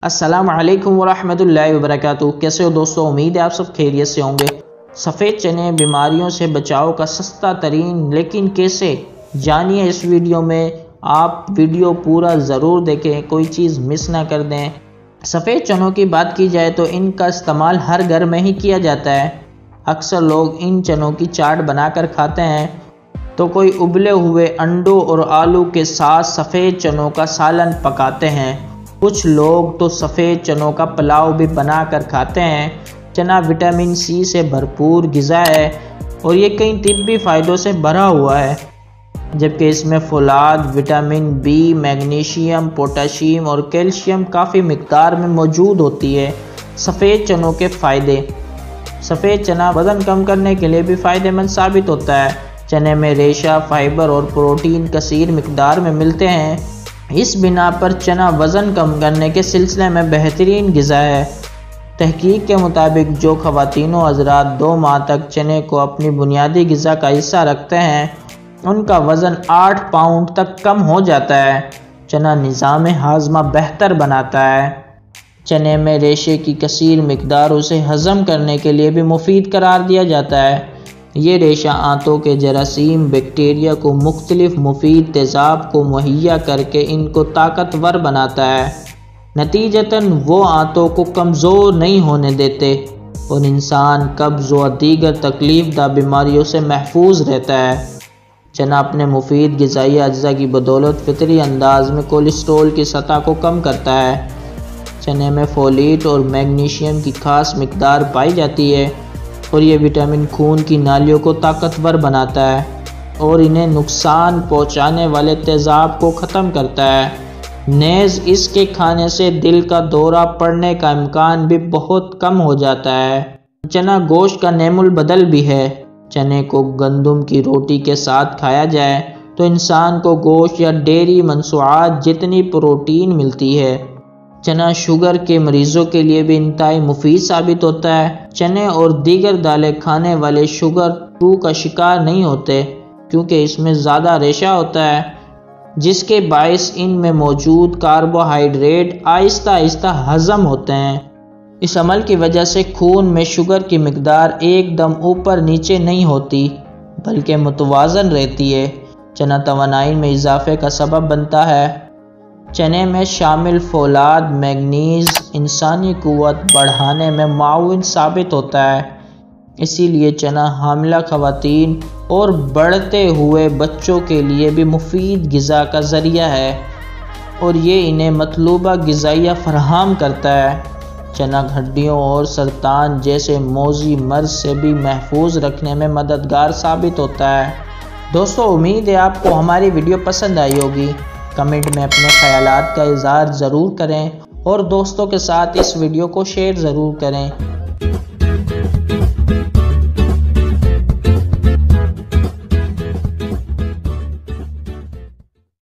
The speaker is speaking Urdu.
السلام علیکم ورحمۃ اللہ وبرکاتہ۔ کیسے ہو دوستو؟ امید ہے آپ سب خیریت سے ہوں گے۔ سفید چنے بیماریوں سے بچاؤ کا سستا ترین لیکن کیسے، جانیے اس ویڈیو میں۔ آپ ویڈیو پورا ضرور دیکھیں، کوئی چیز مس نہ کر دیں۔ سفید چنوں کی بات کی جائے تو ان کا استعمال ہر گھر میں ہی کیا جاتا ہے۔ اکثر لوگ ان چنوں کی چاٹ بنا کر کھاتے ہیں، تو کوئی ابلے ہوئے انڈوں اور آلو کے ساتھ سفید چنوں کا سالن پکاتے ہیں۔ کچھ لوگ تو سفید چنوں کا پلاؤ بھی بنا کر کھاتے ہیں۔ چنا وٹامن سی سے بھرپور غذا ہے اور یہ کئی طبی فائدوں سے بھرا ہوا ہے، جبکہ اس میں فولاد، وٹامن بی، میگنیشیم، پوٹاشیم اور کیلشیم کافی مقدار میں موجود ہوتی ہے۔ سفید چنوں کے فائدے۔ سفید چنا وزن کم کرنے کے لیے بھی فائدہ مند ثابت ہوتا ہے۔ چنے میں ریشہ، فائبر اور پروٹین کثیر مقدار میں ملتے ہیں۔ اس بنا پر چنا وزن کم کرنے کے سلسلے میں بہترین غذا ہے۔ تحقیق کے مطابق جو خواتین و حضرات 2 ماہ تک چنے کو اپنی بنیادی غذا کا حصہ رکھتے ہیں، ان کا وزن 8 پاؤنڈ تک کم ہو جاتا ہے۔ چنا نظام ہاضمہ بہتر بناتا ہے۔ چنے میں ریشے کی کثیر مقدار اسے ہضم کرنے کے لیے بھی مفید قرار دیا جاتا ہے۔ یہ ریشہ آنتوں کے جراثیم، بیکٹیریا کو مختلف مفید تیزاب کو مہیا کر کے ان کو طاقتور بناتا ہے۔ نتیجتاً وہ آنتوں کو کمزور نہیں ہونے دیتے اور انسان قبض و دیگر تکلیف دہ بیماریوں سے محفوظ رہتا ہے۔ چنا اپنے مفید غذائی اجزاء کی بدولت فطری انداز میں کولیسٹرول کی سطح کو کم کرتا ہے۔ چنے میں فولیٹ اور میگنیشیم کی خاص مقدار پائی جاتی ہے اور یہ وٹامن خون کی نالیوں کو طاقتور بناتا ہے اور انہیں نقصان پہنچانے والے تیزاب کو ختم کرتا ہے۔ نیز اس کے کھانے سے دل کا دورہ پڑنے کا امکان بھی بہت کم ہو جاتا ہے۔ چنا گوشت کا نعم البدل بھی ہے۔ چنے کو گندم کی روٹی کے ساتھ کھایا جائے تو انسان کو گوشت یا ڈیری مصنوعات جتنی پروٹین ملتی ہے۔ چنا شوگر کے مریضوں کے لیے بھی انتہائی مفید ثابت ہوتا ہے۔ چنے اور دیگر دالیں کھانے والے شوگر 2 کا شکار نہیں ہوتے، کیونکہ اس میں زیادہ ریشہ ہوتا ہے، جس کے باعث ان میں موجود کاربوہائیڈریٹ آہستہ آہستہ ہضم ہوتے ہیں۔ اس عمل کی وجہ سے خون میں شوگر کی مقدار ایک دم اوپر نیچے نہیں ہوتی، بلکہ متوازن رہتی ہے۔ چنا توانائی میں اضافے کا سبب بنتا ہے۔ چنے میں شامل فولاد، میگنیز انسانی قوت بڑھانے میں معاون ثابت ہوتا ہے۔ اسی لیے چنا حاملہ خواتین اور بڑھتے ہوئے بچوں کے لیے بھی مفید غذا کا ذریعہ ہے اور یہ انہیں مطلوبہ غذائیہ فراہم کرتا ہے۔ چنا ہڈیوں اور سرطان جیسے موذی مرض سے بھی محفوظ رکھنے میں مددگار ثابت ہوتا ہے۔ دوستو، امید ہے آپ کو ہماری ویڈیو پسند آئی ہوگی۔ کمنٹ میں اپنے خیالات کا اظہار ضرور کریں اور دوستوں کے ساتھ اس ویڈیو کو شیئر ضرور کریں۔